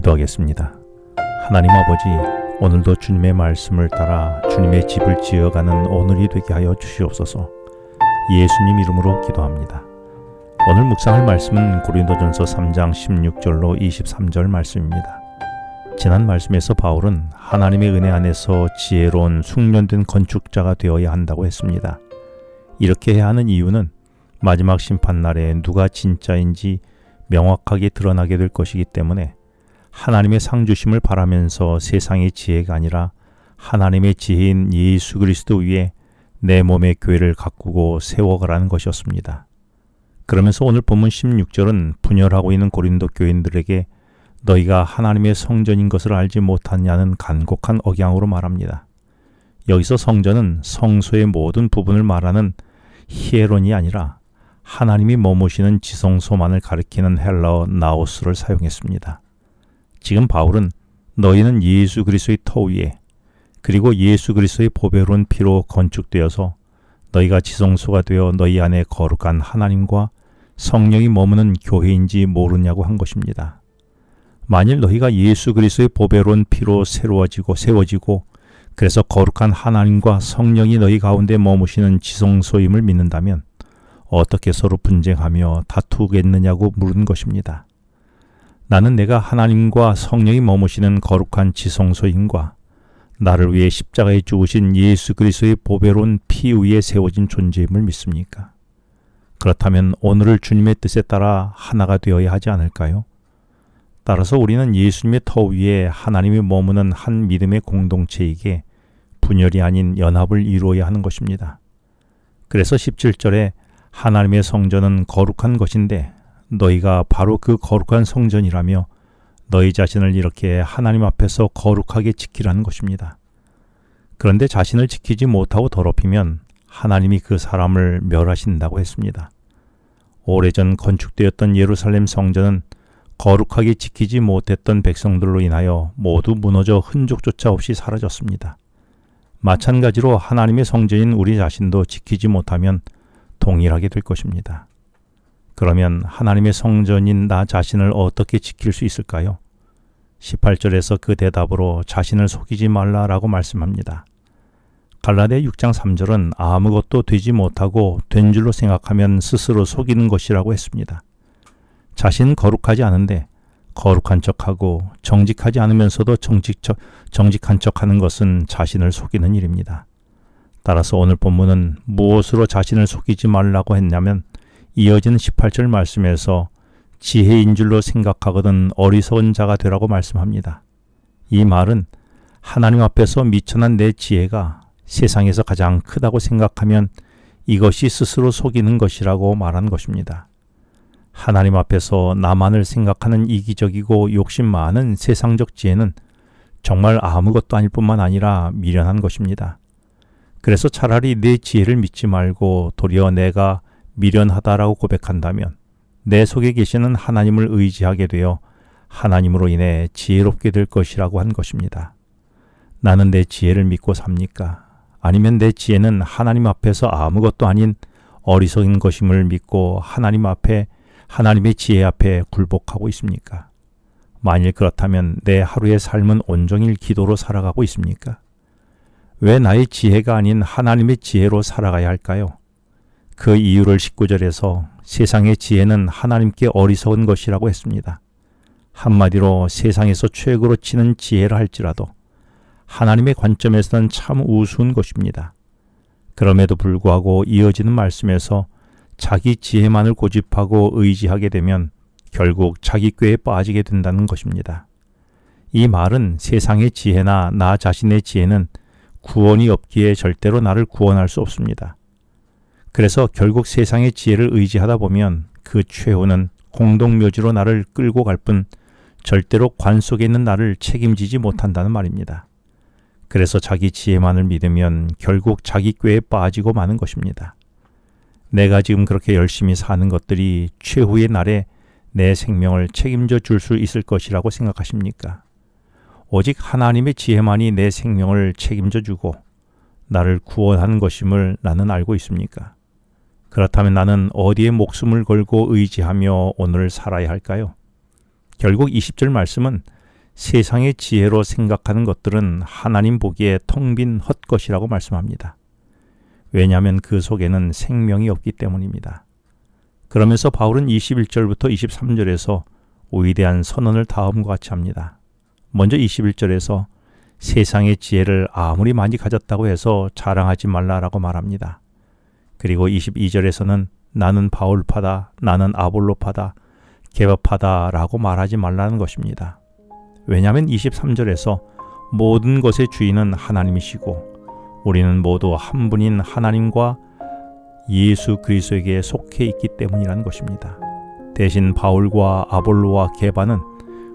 기도하겠습니다. 하나님 아버지, 오늘도 주님의 말씀을 따라 주님의 집을 지어가는 오늘이 되게 하여 주시옵소서. 예수님 이름으로 기도합니다. 오늘 묵상할 말씀은 고린도전서 3장 16절로 23절 말씀입니다. 지난 말씀에서 바울은 하나님의 은혜 안에서 지혜로운 숙련된 건축자가 되어야 한다고 했습니다. 이렇게 해야 하는 이유는 마지막 심판날에 누가 진짜인지 명확하게 드러나게 될 것이기 때문에 하나님의 상 주심을 바라면서 세상의 지혜가 아니라 하나님의 지혜인 예수 그리스도 위에 내 몸의 교회를 가꾸고 세워가라는 것이었습니다. 그러면서 오늘 본문 16절은 분열하고 있는 고린도 교인들에게 너희가 하나님의 성전인 것을 알지 못하냐는 간곡한 억양으로 말합니다. 여기서 성전은 성소의 모든 부분을 말하는 히에론이 아니라 하나님이 머무시는 지성소만을 가리키는 헬라어 나오스를 사용했습니다. 지금 바울은 너희는 예수 그리스도의 터 위에 그리고 예수 그리스도의 보배로운 피로 건축되어서 너희가 지성소가 되어 너희 안에 거룩한 하나님과 성령이 머무는 교회인지 모르냐고 한 것입니다. 만일 너희가 예수 그리스도의 보배로운 피로 세워지고 그래서 거룩한 하나님과 성령이 너희 가운데 머무시는 지성소임을 믿는다면 어떻게 서로 분쟁하며 다투겠느냐고 물은 것입니다. 나는 내가 하나님과 성령이 머무시는 거룩한 지성소임과 나를 위해 십자가에 죽으신 예수 그리스도의 보배로운 피 위에 세워진 존재임을 믿습니까? 그렇다면 오늘을 주님의 뜻에 따라 하나가 되어야 하지 않을까요? 따라서 우리는 예수님의 터 위에 하나님이 머무는 한 믿음의 공동체이기에 분열이 아닌 연합을 이루어야 하는 것입니다. 그래서 17절에 하나님의 성전은 거룩한 것인데 너희가 바로 그 거룩한 성전이라며 너희 자신을 이렇게 하나님 앞에서 거룩하게 지키라는 것입니다. 그런데 자신을 지키지 못하고 더럽히면 하나님이 그 사람을 멸하신다고 했습니다. 오래전 건축되었던 예루살렘 성전은 거룩하게 지키지 못했던 백성들로 인하여 모두 무너져 흔적조차 없이 사라졌습니다. 마찬가지로 하나님의 성전인 우리 자신도 지키지 못하면 동일하게 될 것입니다. 그러면 하나님의 성전인 나 자신을 어떻게 지킬 수 있을까요? 18절에서 그 대답으로 자신을 속이지 말라라고 말씀합니다. 갈라디아 6장 3절은 아무것도 되지 못하고 된 줄로 생각하면 스스로 속이는 것이라고 했습니다. 자신은 거룩하지 않은데 거룩한 척하고 정직하지 않으면서도 정직한 척하는 것은 자신을 속이는 일입니다. 따라서 오늘 본문은 무엇으로 자신을 속이지 말라고 했냐면 이어지는 18절 말씀에서 지혜인 줄로 생각하거든 어리석은 자가 되라고 말씀합니다. 이 말은 하나님 앞에서 미천한 내 지혜가 세상에서 가장 크다고 생각하면 이것이 스스로 속이는 것이라고 말한 것입니다. 하나님 앞에서 나만을 생각하는 이기적이고 욕심 많은 세상적 지혜는 정말 아무것도 아닐 뿐만 아니라 미련한 것입니다. 그래서 차라리 내 지혜를 믿지 말고 도리어 내가 미련하다라고 고백한다면 내 속에 계시는 하나님을 의지하게 되어 하나님으로 인해 지혜롭게 될 것이라고 한 것입니다. 나는 내 지혜를 믿고 삽니까? 아니면 내 지혜는 하나님 앞에서 아무것도 아닌 어리석은 것임을 믿고 하나님의 지혜 앞에 굴복하고 있습니까? 만일 그렇다면 내 하루의 삶은 온종일 기도로 살아가고 있습니까? 왜 나의 지혜가 아닌 하나님의 지혜로 살아가야 할까요? 그 이유를 19절에서 세상의 지혜는 하나님께 어리석은 것이라고 했습니다. 한마디로 세상에서 최고로 치는 지혜라 할지라도 하나님의 관점에서는 참 우스운 것입니다. 그럼에도 불구하고 이어지는 말씀에서 자기 지혜만을 고집하고 의지하게 되면 결국 자기 꾀에 빠지게 된다는 것입니다. 이 말은 세상의 지혜나 나 자신의 지혜는 구원이 없기에 절대로 나를 구원할 수 없습니다. 그래서 결국 세상의 지혜를 의지하다 보면 그 최후는 공동묘지로 나를 끌고 갈 뿐 절대로 관 속에 있는 나를 책임지지 못한다는 말입니다. 그래서 자기 지혜만을 믿으면 결국 자기 꾀에 빠지고 마는 것입니다. 내가 지금 그렇게 열심히 사는 것들이 최후의 날에 내 생명을 책임져 줄 수 있을 것이라고 생각하십니까? 오직 하나님의 지혜만이 내 생명을 책임져 주고 나를 구원하는 것임을 나는 알고 있습니까? 그렇다면 나는 어디에 목숨을 걸고 의지하며 오늘을 살아야 할까요? 결국 20절 말씀은 세상의 지혜로 생각하는 것들은 하나님 보기에 텅 빈 헛것이라고 말씀합니다. 왜냐하면 그 속에는 생명이 없기 때문입니다. 그러면서 바울은 21절부터 23절에서 위대한 선언을 다음과 같이 합니다. 먼저 21절에서 세상의 지혜를 아무리 많이 가졌다고 해서 자랑하지 말라라고 말합니다. 그리고 22절에서는 나는 바울파다, 나는 아볼로파다, 게바파다라고 말하지 말라는 것입니다. 왜냐하면 23절에서 모든 것의 주인은 하나님이시고 우리는 모두 한 분인 하나님과 예수 그리스도에게 속해 있기 때문이라는 것입니다. 대신 바울과 아볼로와 게바는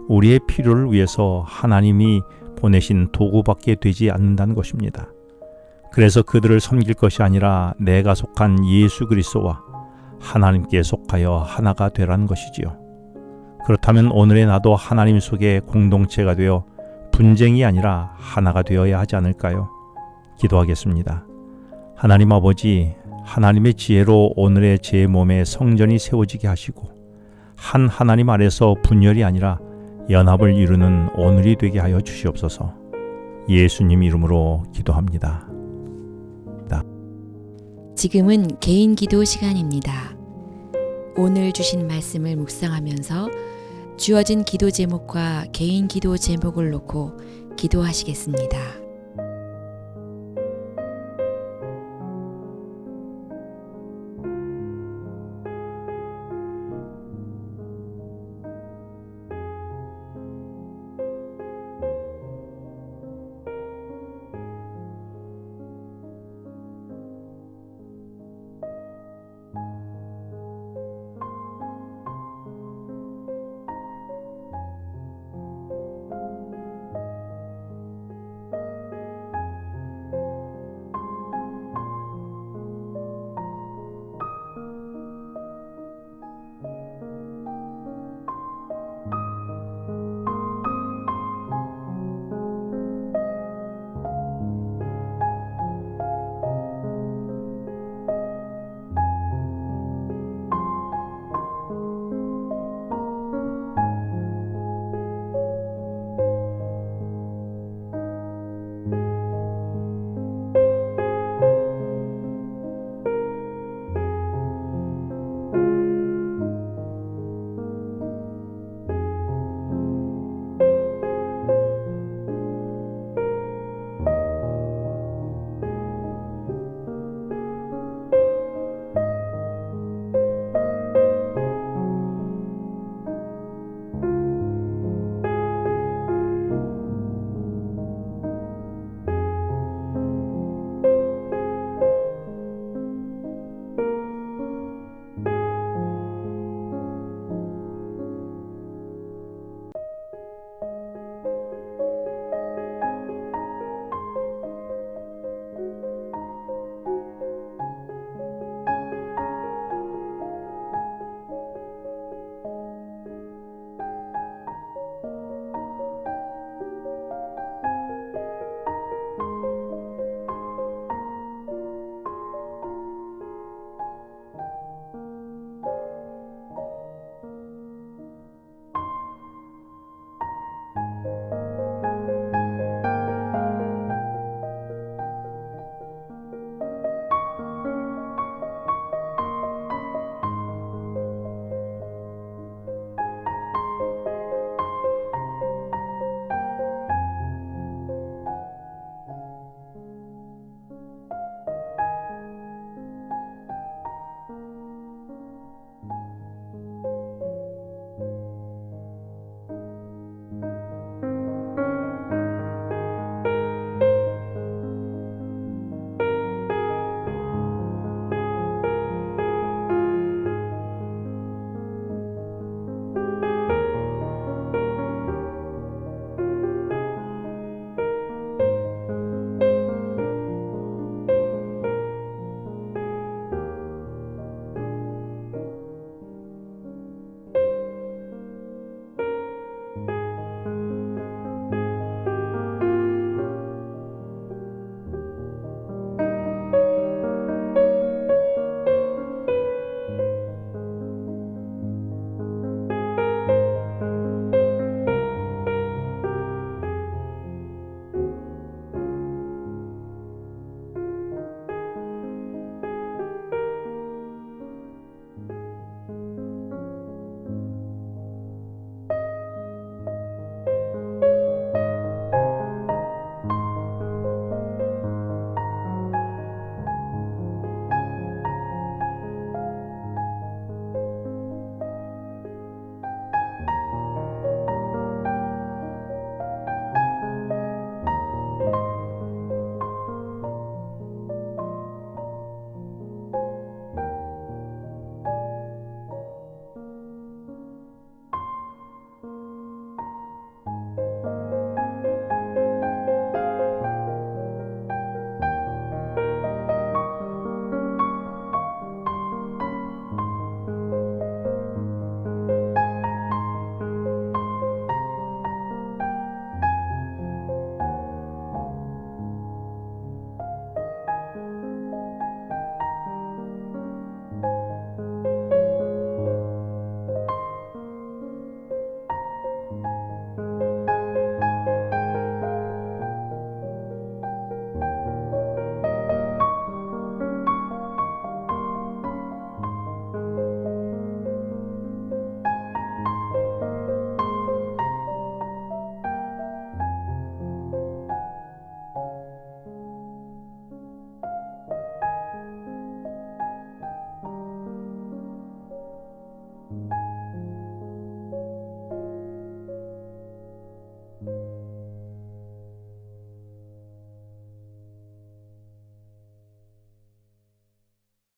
우리의 필요를 위해서 하나님이 보내신 도구밖에 되지 않는다는 것입니다. 그래서 그들을 섬길 것이 아니라 내가 속한 예수 그리스도와 하나님께 속하여 하나가 되라는 것이지요. 그렇다면 오늘의 나도 하나님 속에 공동체가 되어 분쟁이 아니라 하나가 되어야 하지 않을까요? 기도하겠습니다. 하나님 아버지, 하나님의 지혜로 오늘의 제 몸에 성전이 세워지게 하시고 한 하나님 아래서 분열이 아니라 연합을 이루는 오늘이 되게 하여 주시옵소서. 예수님 이름으로 기도합니다. 지금은 개인 기도 시간입니다. 오늘 주신 말씀을 묵상하면서 주어진 기도 제목과 개인 기도 제목을 놓고 기도하시겠습니다.